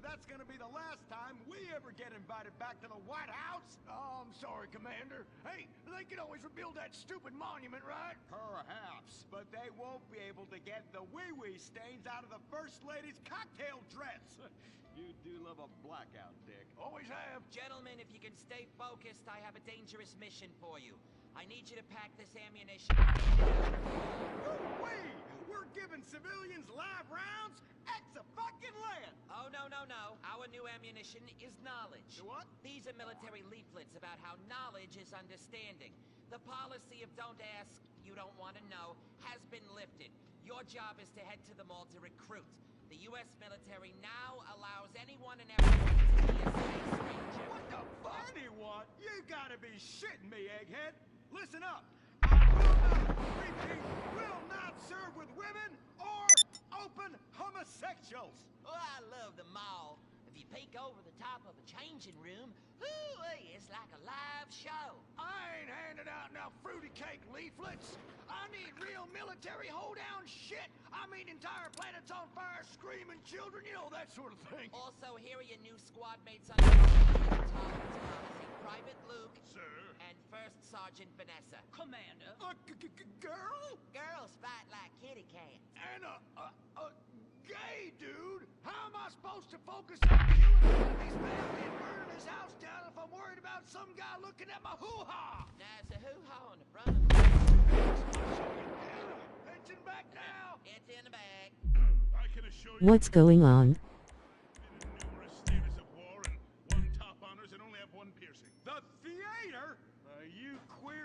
that's gonna be the last time we ever get invited back to the White House. Oh, I'm sorry, Commander. Hey, they can always rebuild that stupid monument, right? Perhaps, but they won't be able to get the wee-wee stains out of the First Lady's cocktail dress. You do love a blackout, Dick. Always have. Gentlemen, if you can stay focused, I have a dangerous mission for you. I need you to pack this ammunition. Woo-wee! We're giving civilians live rounds? Ex-a-fucking-land! Oh, no. Our new ammunition is knowledge. What? These are military leaflets about how knowledge is understanding. The policy of don't ask, you don't want to know, has been lifted. Your job is to head to the mall to recruit. The U.S. military now allows anyone and everyone to be a space ranger. What the fuck? Anyone? You gotta be shitting me, egghead. Listen up. I will not serve with women or open homosexuals. Oh, I love the mall. If you peek over the top of a changing room, it's like a live show. I ain't handing out no fruity cake leaflets. I need real military hold-down shit. I mean entire planets on fire, screaming children, you know, that sort of thing. Also, here are your new squad mates under Private Luke. Sir. And First Sergeant Vanessa. Commander. Girl? Girls fight like kitty cats. And a gay dude? How am I supposed to focus on killing his family and burning his house down if I'm worried about some guy looking at my hoo-ha? Now, it's a hoo-ha on the front of the Pension back now. It's in the bag. I can assure you. What's going on? Been in numerous theaters of war and won top honors and only have one piercing. The theater? You queer...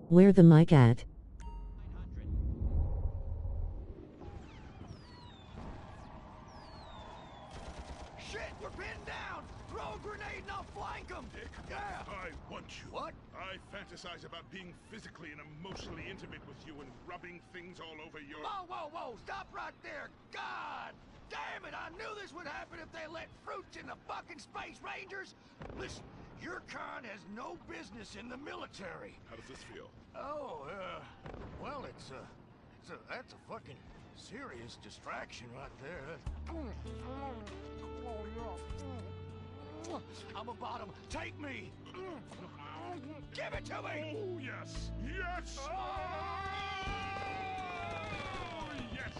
Where the mic at? 900. Shit, we're pinned down. Throw a grenade and I'll flank them. Dick, Yeah. I want you. What? I fantasize about being physically and emotionally intimate with you and rubbing things all over your... Whoa. Stop right there. God damn it. I knew this would happen if they let fruits in the fucking Space Rangers. Listen, your kind has no business in the military. How does this feel? Oh, well, that's a fucking serious distraction right there. I'm a bottom. Take me. Give it to me. Oh, yes. Yes! Oh, yes!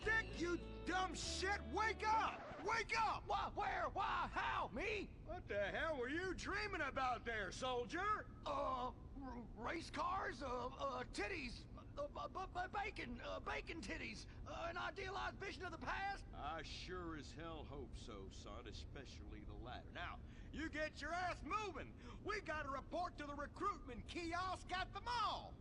Dick, you dumb shit! Wake up! Wake up! Why, where, why, how? Me? What the hell were you dreaming about there, soldier? Race cars, titties, bacon titties, an idealized vision of the past? I sure as hell hope so, son, especially the latter. Now, you get your ass moving! We gotta report to the recruitment kiosk at the mall!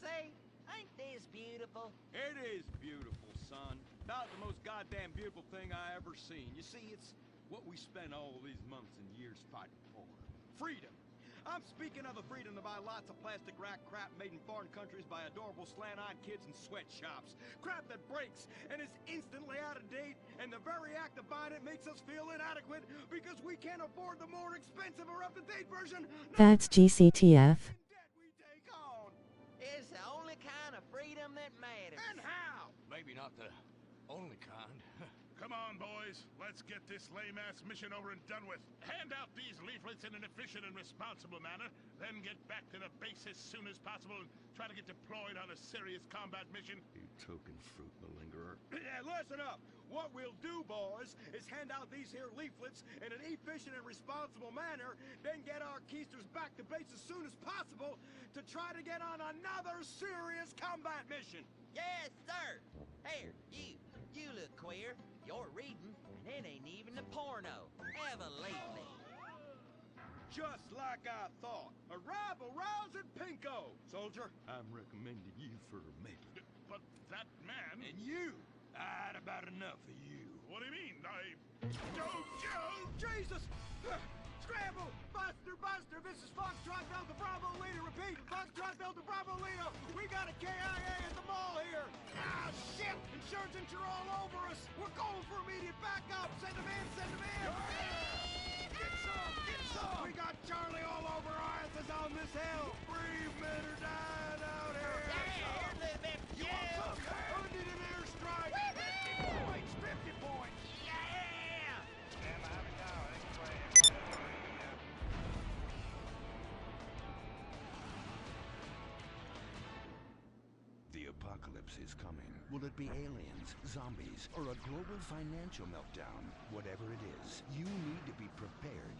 Say, ain't this beautiful? It is beautiful, son. About the most goddamn beautiful thing I ever seen. You see, it's what we spent all these months and years fighting for. Freedom. I'm speaking of the freedom to buy lots of plastic rack crap made in foreign countries by adorable slant-eyed kids in sweatshops. Crap that breaks and is instantly out of date, and the very act of buying it makes us feel inadequate because we can't afford the more expensive or up-to-date version. That's GCTF. Debt we take on. It's the only kind of freedom that matters. And how? Maybe not the only kind. Come on, boys. Let's get this lame-ass mission over and done with. Hand out these leaflets in an efficient and responsible manner, then get back to the base as soon as possible and try to get deployed on a serious combat mission. You token fruit malingerer. Yeah, listen up. What we'll do, boys, is hand out these here leaflets in an efficient and responsible manner, then get our keisters back to base as soon as possible to try to get on another serious combat mission. Yes, sir. Here, you look queer. You're reading, and it ain't even a porno. Ever lately. Just like I thought. Arrival rouse at Pinko. Soldier, I'm recommending you for a mate. But that man... And you. I had about enough of you. What do you mean? Oh, Jesus! Scramble! Buster, Buster, this is Foxtrot Delta Bravo Leader. Repeat, Foxtrot Delta Bravo Leader. We got a KIA at the mall here. Ah, shit! Insurgents are all over us. We're going for immediate backup. Send them in, send them in. Get some, get some. We got Charlie all over our asses on this hill. 3 men are dying out here. You want some? I need an airstrike. 50 points, 50 points. The apocalypse is coming. Will it be aliens, zombies, or a global financial meltdown? Whatever it is, you need to be prepared.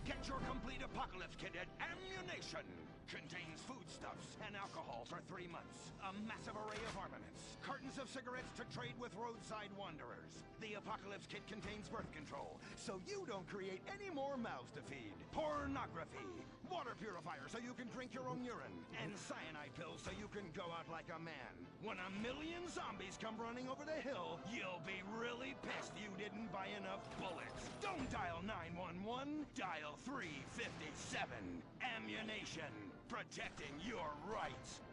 Get your complete apocalypse kit at Ammunition. Contains foodstuffs and alcohol for 3 months. A massive array of armaments. Cartons of cigarettes to trade with roadside wanderers. The apocalypse kit contains birth control, so you don't create any more mouths to feed. Pornography. Water purifier so you can drink your own urine. And cyanide pills so you can go out like a man. When 1 million zombies come running over the hill, you'll be really pissed you didn't buy enough bullets. Don't dial 911, dial 357. Ammunition. Protecting your rights.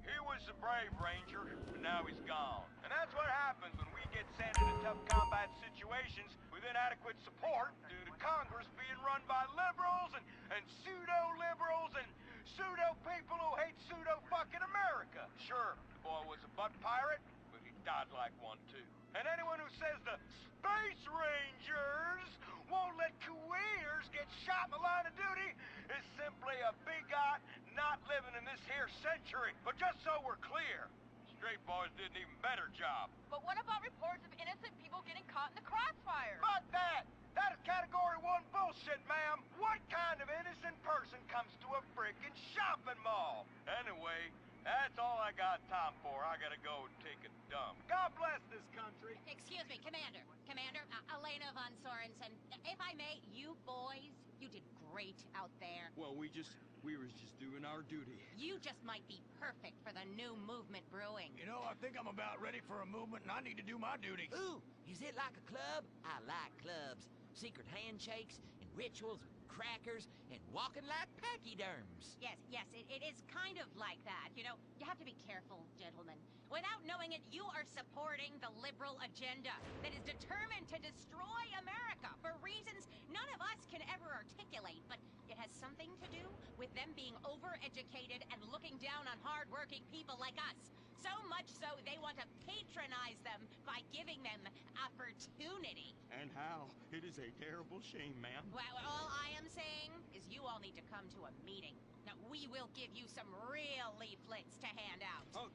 He was a brave ranger, but now he's gone. And that's what happens when we get sent into tough combat situations with inadequate support due to Congress being run by liberals and pseudo-liberals and pseudo-people who hate pseudo-fucking America. Sure, the boy was a butt pirate, but he died like one too. And anyone who says the Space Rangers won't let Kuwaiters get shot in the line of duty is simply a bigot not living in this here century. But just so we're clear, straight boys did an even better job. But what about reports of innocent people getting caught in the crossfire? Fuck that! That is category 1 bullshit, ma'am. What kind of innocent person comes to a frickin' shopping mall? Anyway, that's all I got time for. I gotta go and take a dump. God bless this country. Excuse me, Commander. Commander, Elena von Sorensen. If I may, you boys, you did great out there. Well, we was just doing our duty. You just might be perfect for the new movement brewing. You know, I think I'm about ready for a movement and I need to do my duty. Ooh, is it like a club? I like clubs. Secret handshakes and rituals with crackers and walking like pachyderms. Yes, it is kind of like that. You know, you have to be careful, gentlemen. Without knowing it, you are supporting the liberal agenda that is determined to destroy America for reasons none of us can ever articulate, but it has something to do with them being overeducated and looking down on hard-working people like us. So much so, they want to patronize them by giving them opportunity. And how? It is a terrible shame, ma'am. Well, all I am saying is you all need to come to a meeting. Now, we will give you some real leaflets to hand out. Oh,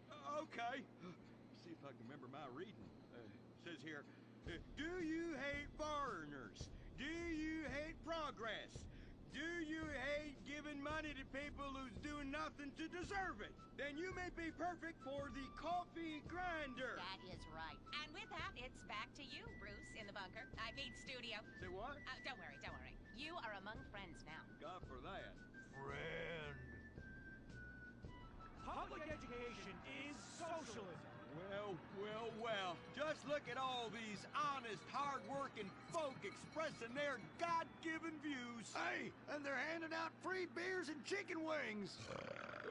okay. See if I can remember my reading. Says here, do you hate foreigners? Do you hate progress? Do you hate giving money to people who's doing nothing to deserve it? Then you may be perfect for the coffee grinder. That is right. And with that, it's back to you, Bruce, in the bunker. I mean, studio. Say what? Don't worry. You are among friends now. God for that. Friend. Public education is socialism. Well. Just look at all these honest, hard-working folk expressing their God-given views. Hey, and they're handing out free beers and chicken wings.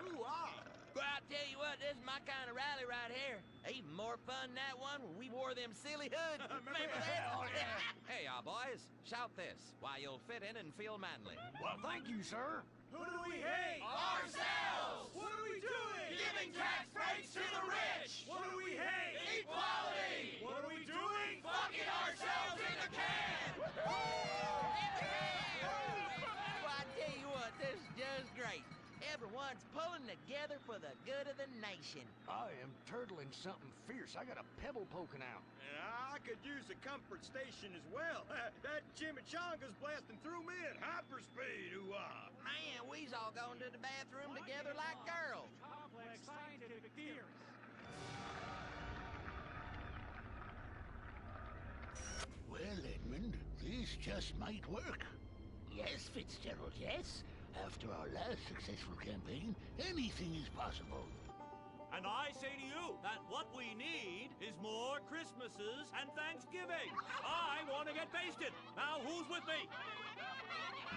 Ooh, ah. Well, I tell you what, this is my kind of rally right here. Even more fun than that one where we wore them silly hoods. Remember that? Hell yeah. Hey, y'all boys, shout this while you'll fit in and feel manly. Well, thank you, sir. Who do we hate? Ourselves! What are we doing? Giving tax breaks to the rich! What do we hate? Equality! What are we doing? Fucking ourselves in the can! Well, I tell you what, this is just great. Everyone's pulling together for the good of the nation. I am turtling something fierce. I got a pebble poking out. And I could use a comfort station as well. That chimichanga's blasting through me at hyperspeed, ooh-ah. Man, we's all going to the bathroom together like girls. Complex scientific theories. Well, Edmund, this just might work. Yes, Fitzgerald, yes. After our last successful campaign, anything is possible. And I say to you that what we need is more Christmases and Thanksgiving. I want to get basted. Now, who's with me?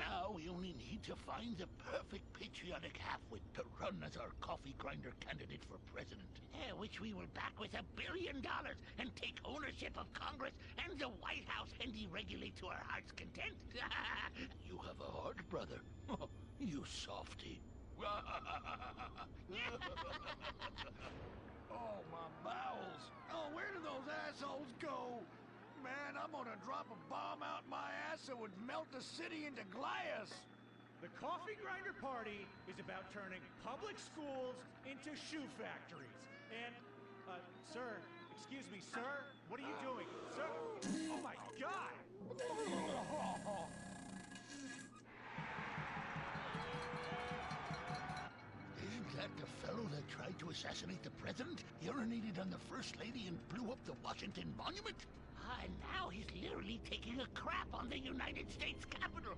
Now we only need to find the perfect patriotic halfwit to run as our coffee grinder candidate for president. Which we will back with $1 billion and take ownership of Congress and the White House and deregulate to our heart's content. You have a heart, brother. You softy. Oh, my bowels. Oh, where do those assholes go? Man, I'm gonna drop a bomb out my ass that would melt the city into glass. The Coffee Grinder Party is about turning public schools into shoe factories. And, sir, excuse me, sir, what are you doing? Sir, oh my God! Isn't that the fellow that tried to assassinate the president, urinated on the first lady, and blew up the Washington Monument? And now he's literally taking a crap on the United States Capitol.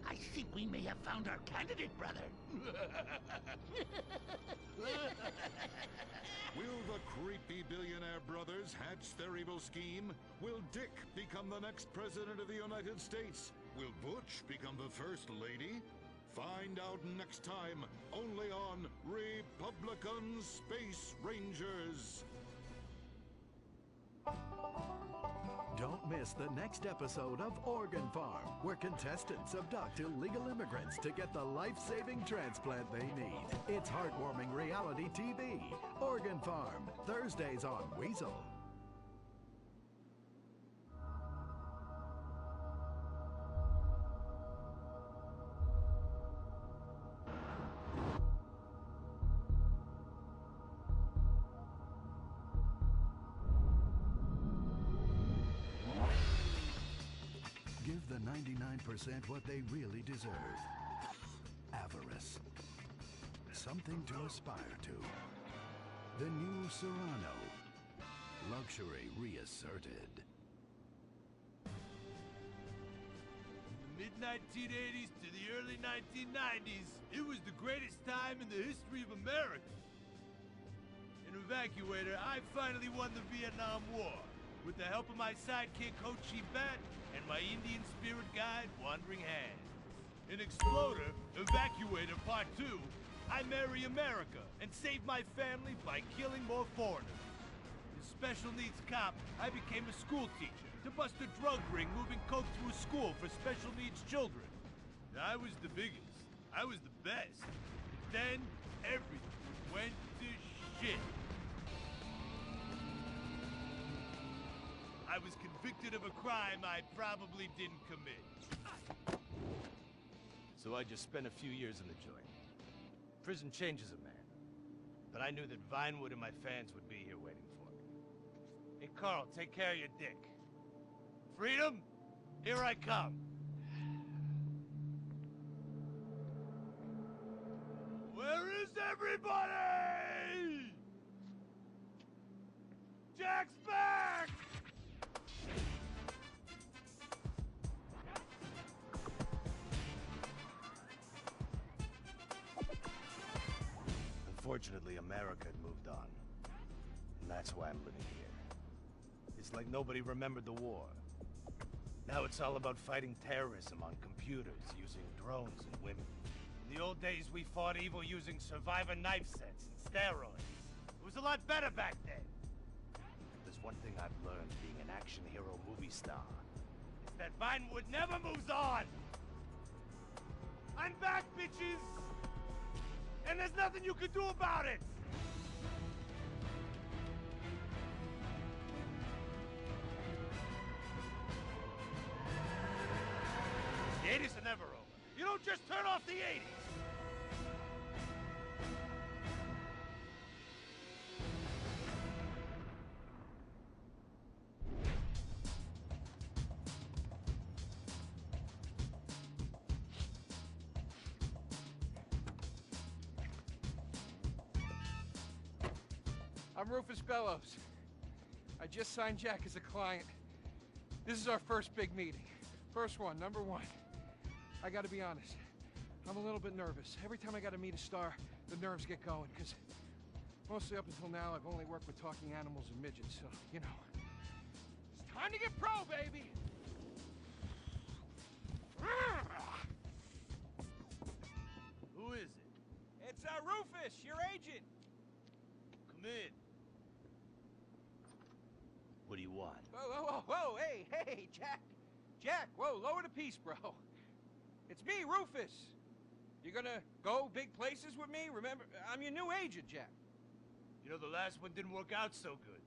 I think we may have found our candidate, brother. Will the creepy billionaire brothers hatch their evil scheme? Will Dick become the next president of the United States? Will Butch become the first lady? Find out next time, only on Republican Space Rangers. Don't miss the next episode of Organ Farm, where contestants abduct illegal immigrants to get the life-saving transplant they need. It's heartwarming reality TV. Organ Farm, Thursdays on Weasel. Give the 99% what they really deserve. Avarice. Something to aspire to. The new Serrano. Luxury reasserted. Mid-1980s to the early 1990s, it was the greatest time in the history of America. An evacuator, I finally won the Vietnam War with the help of my sidekick Ho Chi Bat and my Indian spirit guide, Wandering Hand. In Exploder, Evacuator Part 2, I marry America and save my family by killing more foreigners. As Special Needs Cop, I became a school teacher to bust a drug ring moving coke through a school for special needs children. I was the biggest. I was the best. Then, everything went to shit. I was convicted of a crime I probably didn't commit. So I just spent a few years in the joint. Prison changes a man. But I knew that Vinewood and my fans would be here waiting for me. Hey, Carl, take care of your dick. Freedom, here I come. Where is everybody? Jack's back! Unfortunately, America had moved on. And that's why I'm living here. It's like nobody remembered the war. Now it's all about fighting terrorism on computers, using drones and women. In the old days, we fought evil using survivor knife sets and steroids. It was a lot better back then. If there's one thing I've learned being an action hero movie star, it's that Vinewood never moves on! I'm back, bitches! And there's nothing you can do about it! The 80s are never over. You don't just turn off the 80s! I'm Rufus Bellows. I just signed Jack as a client. This is our first big meeting. First one, number one. I gotta be honest, I'm a little bit nervous. Every time I gotta meet a star, the nerves get going, because Mostly up until now, I've only worked with talking animals and midgets, so, you know. It's time to get pro, baby! Who is it? It's, Rufus, your agent! Come in. What do you want? Whoa, hey, Jack! Jack, whoa, lower the piece, bro. It's me, Rufus. You gonna go big places with me? Remember, I'm your new agent, Jack. You know, the last one didn't work out so good.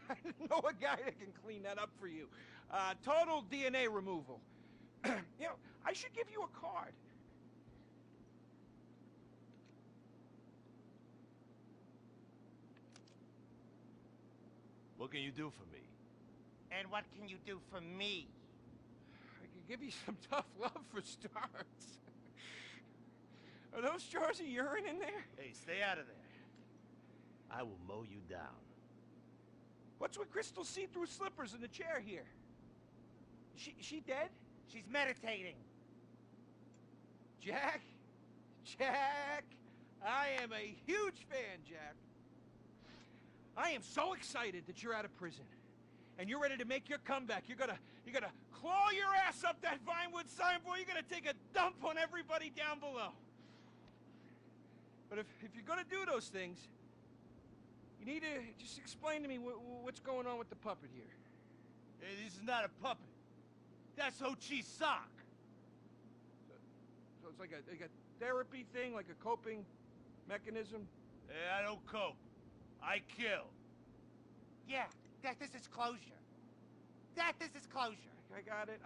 I know a guy that can clean that up for you. Total DNA removal. You know, I should give you a card. What can you do for me? And what can you do for me? I could give you some tough love for starts. Are those jars of urine in there? Hey, stay out of there. I will mow you down. What's with Crystal's see-through slippers in the chair here? She dead? She's meditating. Jack? Jack! I am a huge fan, Jack. I am so excited that you're out of prison. And you're ready to make your comeback. You're gonna claw your ass up that Vinewood signboard. You're gonna take a dump on everybody down below. But if you're gonna do those things, you need to just explain to me what's going on with the puppet here. Hey, this is not a puppet. That's Ho Chi's sock. So it's like a therapy thing, like a coping mechanism? Hey, I don't cope. I kill. Yeah, this is closure. This is closure. I got it.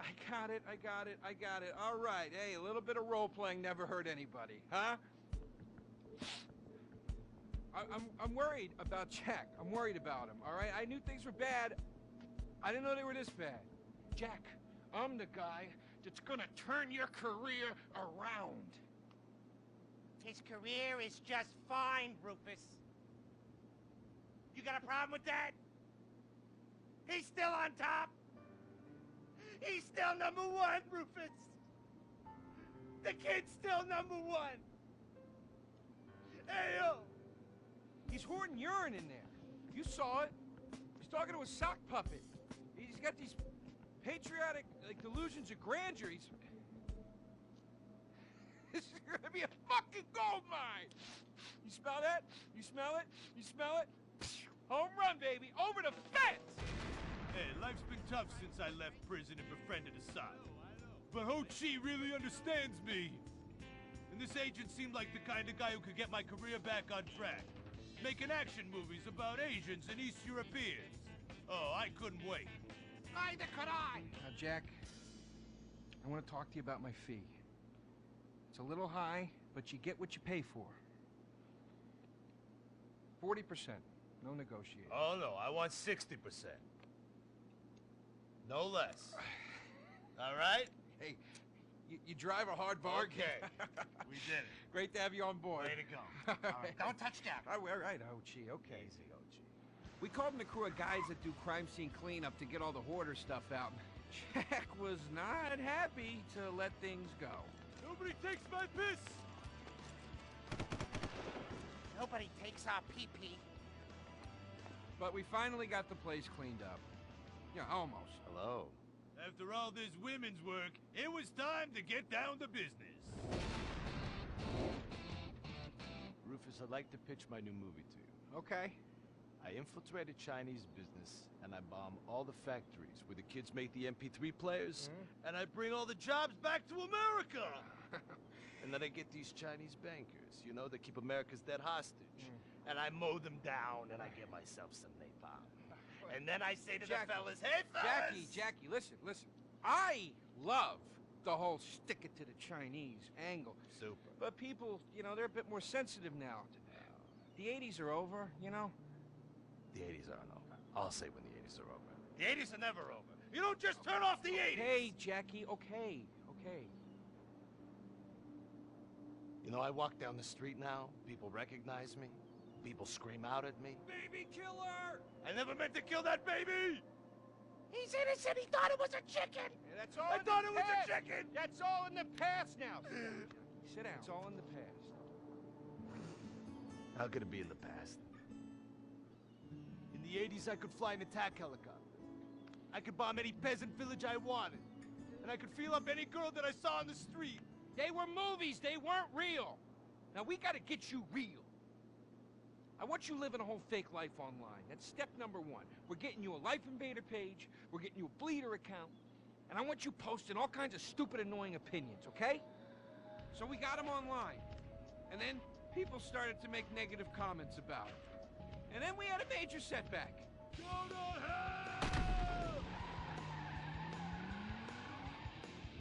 All right, hey, a little bit of role-playing never hurt anybody, huh? I'm worried about Jack. I'm worried about him, all right? I knew things were bad. I didn't know they were this bad. Jack, I'm the guy that's gonna turn your career around. His career is just fine, Rufus. You got a problem with that? He's still on top. He's still #1, Rufus. The kid's still #1. Hey, yo. He's hoarding urine in there. You saw it. He's talking to a sock puppet. He's got these patriotic, like, delusions of grandeur. This is gonna be a fucking gold mine. You smell that? You smell it? You smell it? Home run, baby. Over the fence. Hey, life's been tough since I left prison and befriended Assad. But Ho Chi really understands me. And this agent seemed like the kind of guy who could get my career back on track. Making action movies about Asians and East Europeans. Oh, I couldn't wait. Neither could I. Now, Jack, I want to talk to you about my fee. It's a little high, but you get what you pay for. 40%. No negotiating. Oh, no, I want 60%. No less. All right? Hey, you drive a hard bargain. Okay. We did it. Great to have you on board. Way to go. All right, don't touch that. All right, Ho-Chi, okay. Easy, Ho-Chi. We called in a crew of guys that do crime scene cleanup to get all the hoarder stuff out. Jack was not happy to let things go. Nobody takes my piss! Nobody takes our pee-pee. But we finally got the place cleaned up. Yeah, almost. Hello. After all this women's work, it was time to get down to business. Rufus, I'd like to pitch my new movie to you. Okay. I infiltrated Chinese business, and I bomb all the factories where the kids make the MP3 players, and I bring all the jobs back to America! And then I get these Chinese bankers, you know, that keep America's debt hostage. And I mow them down, and I get myself some napalm. And then I say to the fellas, hey, fellas! Jackie, listen. I love the whole stick it to the Chinese angle. Super. But people, you know, they're a bit more sensitive now. The 80s are over, you know? The 80s aren't over. I'll say when the 80s are over. The 80s are never over. You don't just turn off the 80s! Hey, Jackie, okay. You know, I walk down the street now, people recognize me, people scream out at me. Baby killer! I never meant to kill that baby! He's innocent. He thought it was a chicken. Yeah, that's all I thought it was a chicken! That's all in the past now. Sit down. It's all in the past. How could it be in the past? In the 80s, I could fly an attack helicopter. I could bomb any peasant village I wanted. And I could feel up any girl that I saw on the street. They were movies, they weren't real. Now we gotta get you real. I want you living a whole fake life online. That's step number one. We're getting you a Life Invader page, we're getting you a Bleeder account, and I want you posting all kinds of stupid, annoying opinions, okay? So we got them online. And then people started to make negative comments about it. And then we had a major setback. Go to hell!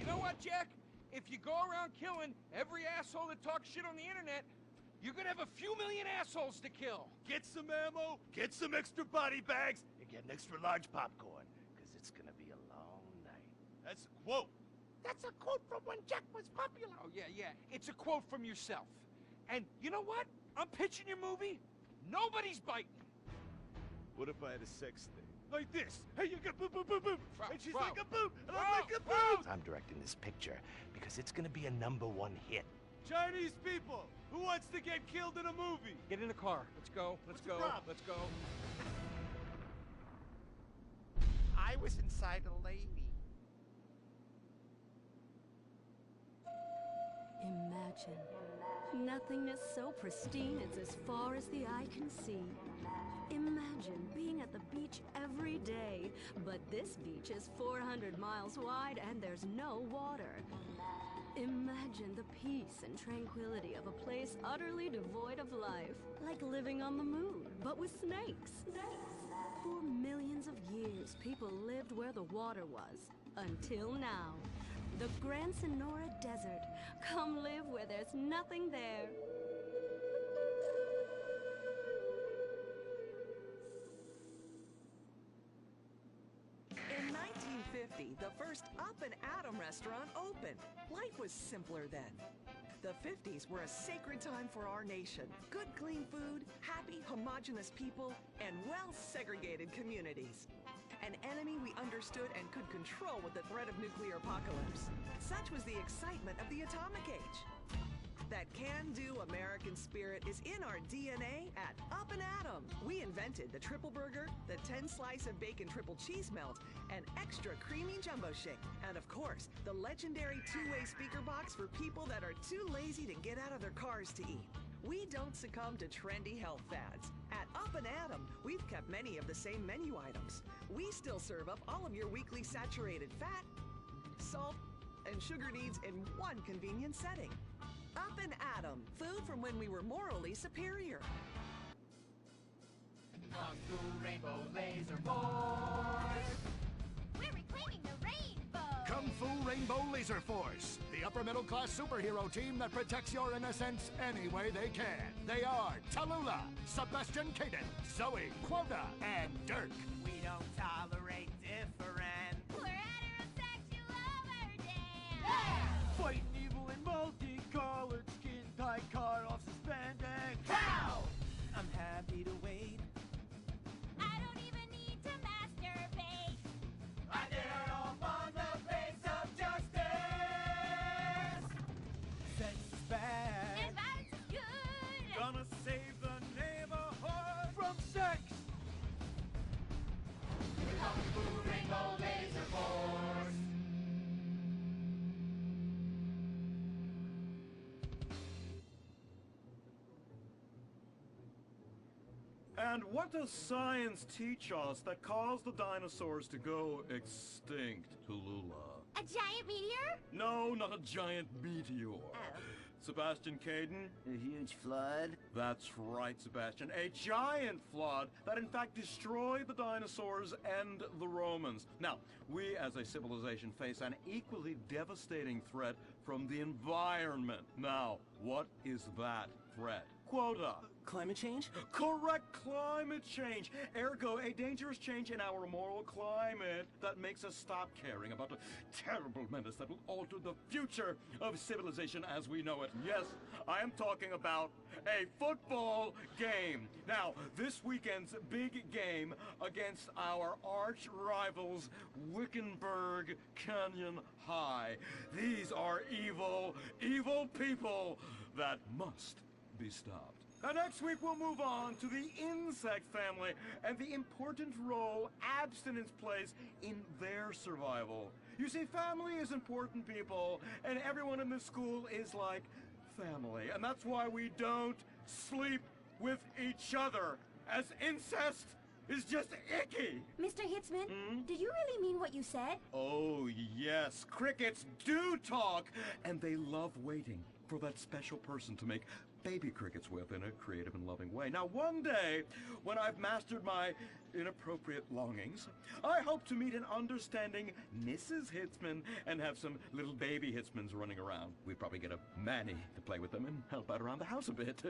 You know what, Jack? If you go around killing every asshole that talks shit on the internet, you're gonna have a few million assholes to kill. Get some ammo, get some extra body bags, and get an extra large popcorn, because it's gonna be a long night. That's a quote. That's a quote from when Jack was popular. Oh, yeah. It's a quote from yourself. And you know what? I'm pitching your movie. Nobody's biting. What if I had a sex thing? Like this. Hey, you got boop, boop, boop, boop. And she's like a boop, and I'm like a boop. I'm directing this picture because it's gonna be a #1 hit. Chinese people! Who wants to get killed in a movie? Get in the car. Let's go. Let's go. Let's go. I was inside a lady. Imagine. Nothingness so pristine it's as far as the eye can see. Imagine being at the beach every day, but this beach is 400 miles wide and there's no water. Imagine the peace and tranquility of a place utterly devoid of life, like living on the moon, but with snakes. For millions of years, people lived where the water was, until now. The Gran Sonora Desert. Come live where there's nothing there. In 1950, the first Up and Atom restaurant opened. Life was simpler then. The 50s were a sacred time for our nation. Good, clean food, happy, homogenous people, and well-segregated communities. An enemy we understood and could control with the threat of nuclear apocalypse. Such was the excitement of the atomic age. That can-do American spirit is in our DNA at Up and Atom. We invented the triple burger, the 10-slice of bacon triple cheese melt, an extra creamy jumbo shake, and of course, the legendary two-way speaker box for people that are too lazy to get out of their cars to eat. We don't succumb to trendy health fads. At Up and Atom, we've kept many of the same menu items. We still serve up all of your weekly saturated fat, salt, and sugar needs in one convenient setting. Up and Atom, food from when we were morally superior. Kung Fu Rainbow Laser Force! We're reclaiming the rainbow! Kung Fu Rainbow Laser Force, the upper middle class superhero team that protects your innocence any way they can. They are Tallulah, Sebastian Caden, Zoe, Quota, and Dirk. We don't tolerate different. We're heterosexual overdance! Fighting evil in multicolored skin, tight car off suspended. How? I'm happy to wait. I don't even need to masturbate. I did it all on the face of justice. Sex is bad. And violence is good. Gonna save the neighborhood from sex. Kung Fu Rainbow Laser Force. And what does science teach us that caused the dinosaurs to go extinct, Tallulah? A giant meteor? No, not a giant meteor. Oh. Sebastian Caden? A huge flood? That's right, Sebastian. A giant flood that in fact destroyed the dinosaurs and the Romans. Now, we as a civilization face an equally devastating threat from the environment. Now, what is that threat? Quota. Climate change? Correct, climate change. Ergo, a dangerous change in our moral climate that makes us stop caring about the terrible menace that will alter the future of civilization as we know it. Yes, I am talking about a football game. Now, this weekend's big game against our arch rivals, Wickenburg Canyon High. These are evil, evil people that must be stopped. Now, next week we'll move on to the insect family and the important role abstinence plays in their survival. You see, family is important, people, and everyone in this school is like family. And that's why we don't sleep with each other, as incest is just icky. Mr. Hitzman, did you really mean what you said? Oh, yes. Crickets do talk, and they love waiting for that special person to make baby crickets with in a creative and loving way. Now, one day, when I've mastered my inappropriate longings, I hope to meet an understanding Mrs. Hitzman and have some little baby Hitzmans running around. We'd probably get a Manny to play with them and help out around the house a bit.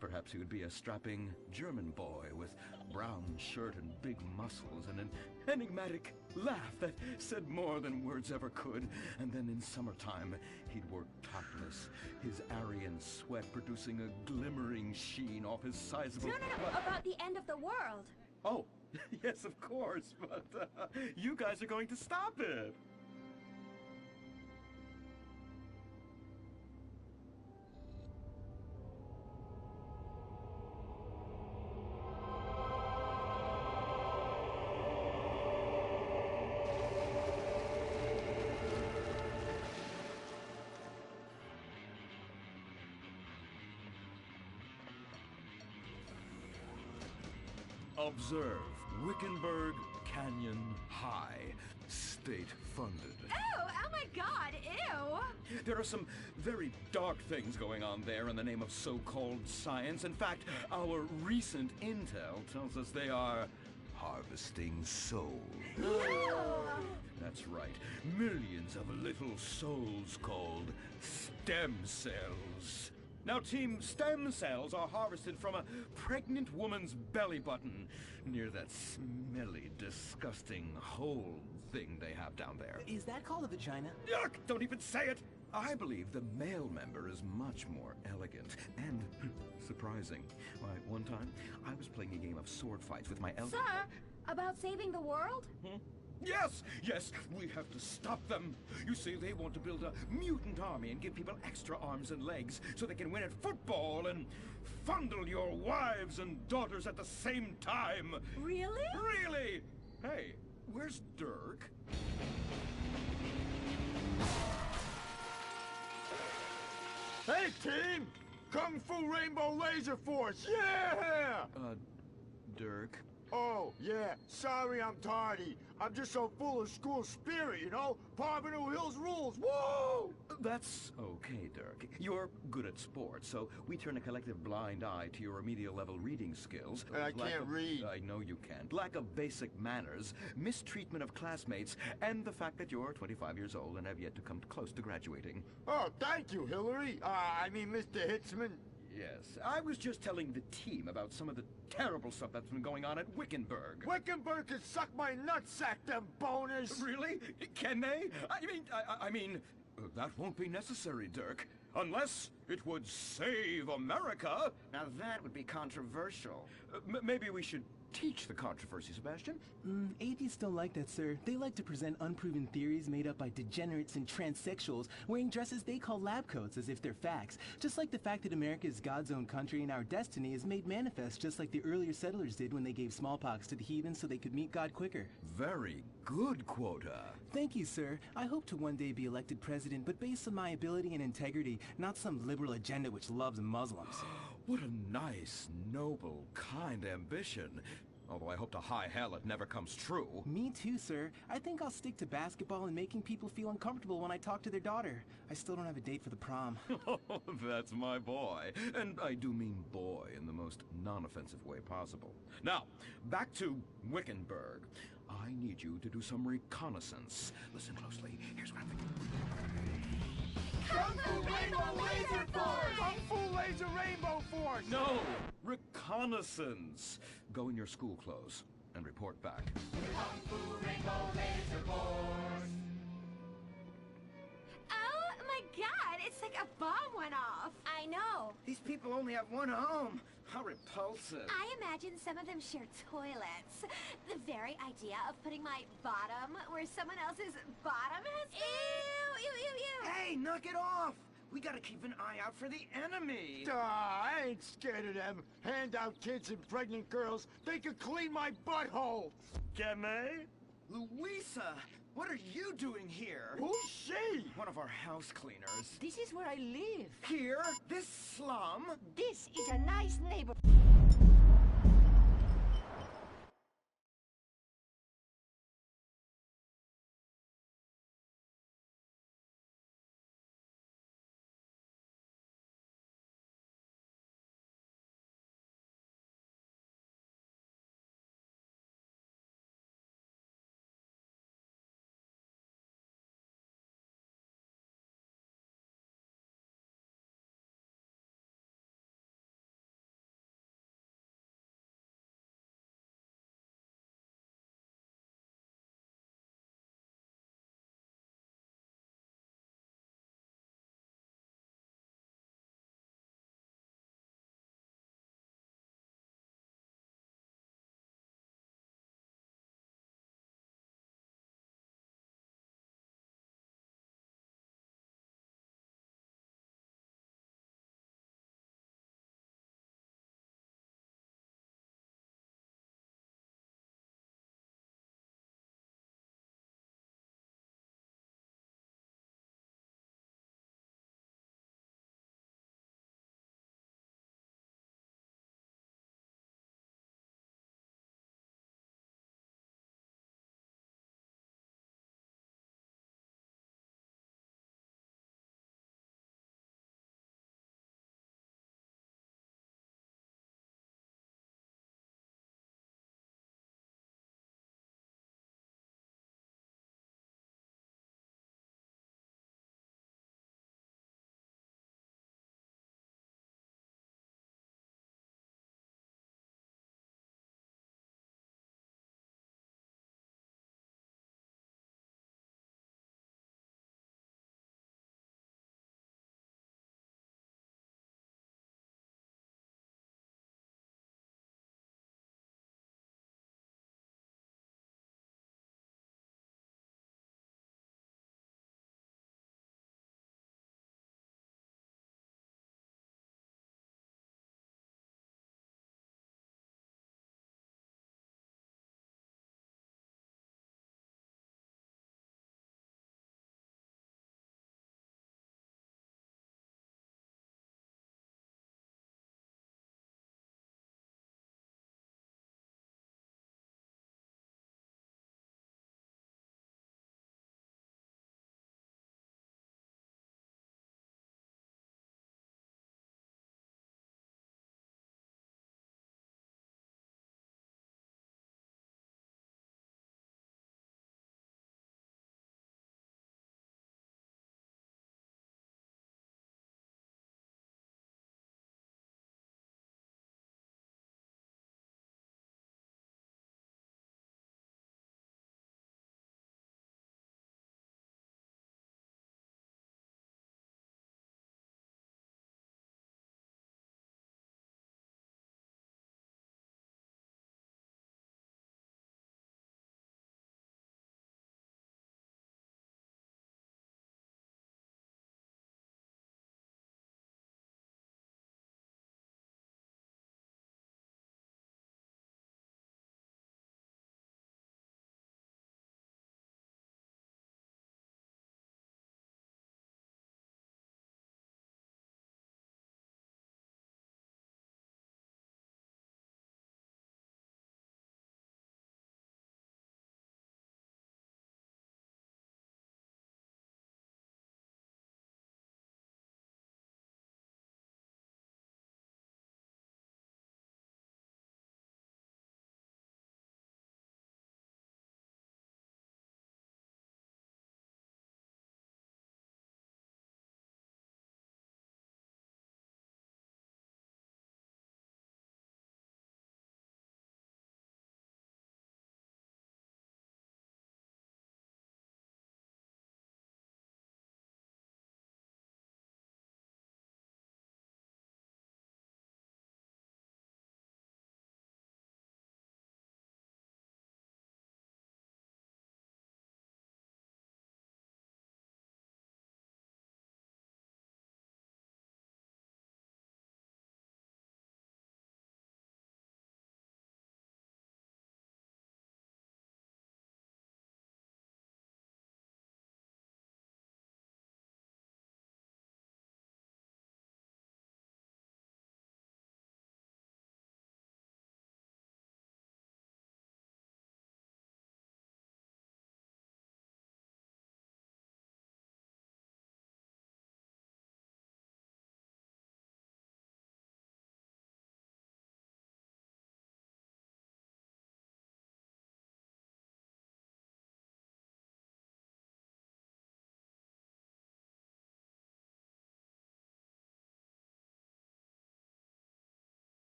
Perhaps he would be a strapping German boy with brown shirt and big muscles and an enigmatic laugh that said more than words ever could. And then in summertime, he'd work topless, his Aryan sweat producing a glimmering sheen off his sizable... No, about the end of the world. Oh, yes, of course, but you guys are going to stop it. Observe Wickenburg Canyon High, state-funded. Oh my God, ew! There are some very dark things going on there in the name of so-called science. In fact, our recent intel tells us they are harvesting souls. That's right. Millions of little souls called stem cells. Now, Team Stem Cells are harvested from a pregnant woman's belly button near that smelly, disgusting hole thing they have down there. Is that called a vagina? Yuck! Don't even say it! I believe the male member is much more elegant and surprising. Why, one time, I was playing a game of sword fights with my Sir, about saving the world? Yes, we have to stop them. You see, they want to build a mutant army and give people extra arms and legs so they can win at football and fondle your wives and daughters at the same time. Really? Really? Hey, where's Dirk? Hey, team! Kung Fu Rainbow Laser Force, yeah! Dirk? Oh, yeah, sorry I'm tardy. I'm just so full of school spirit, you know? Parvenu Hills rules, whoa! That's okay, Dirk. You're good at sports, so we turn a collective blind eye to your remedial level reading skills. I can't read. I know you can't. Lack of basic manners, mistreatment of classmates, and the fact that you're 25 years old and have yet to come close to graduating. Oh, thank you, Hillary. I mean, Mr. Hitzman. Yes, I was just telling the team about some of the terrible stuff that's been going on at Wickenburg. Wickenburg can suck my nutsack, them boners! Really? Can they? I mean, that won't be necessary, Dirk. Unless it would save America. Now that would be controversial. Maybe we should teach the controversy, Sebastian. Atheists don't like that, sir. They like to present unproven theories made up by degenerates and transsexuals wearing dresses they call lab coats as if they're facts. Just like the fact that America is God's own country and our destiny is made manifest just like the earlier settlers did when they gave smallpox to the heathen so they could meet God quicker. Very good, Quota. Thank you, sir. I hope to one day be elected president, but based on my ability and integrity, not some liberal agenda which loves Muslims. What a nice, noble, kind ambition. Although I hope to high hell it never comes true. Me too, sir. I think I'll stick to basketball and making people feel uncomfortable when I talk to their daughter. I still don't have a date for the prom. That's my boy. And I do mean boy in the most non-offensive way possible. Now, back to Wickenburg. I need you to do some reconnaissance. Listen closely. Here's what I'm thinking. Kung Fu Rainbow Laser Force! Kung Fu Laser Rainbow Force! No! Reconnaissance! Go in your school clothes and report back. Kung Fu Rainbow Laser Force! Oh my God, it's like a bomb went off. I know. These people only have one home. How repulsive. I imagine some of them share toilets. The very idea of putting my bottom where someone else's bottom has been. Ew, ew, ew, ew. Hey, knock it off! We gotta keep an eye out for the enemy. I ain't scared of them. Hand out kids and pregnant girls. They could clean my butthole. Get me? Louisa, what are you doing here? Who's she? One of our house cleaners. This is where I live. Here? This slum? This is a nice neighborhood.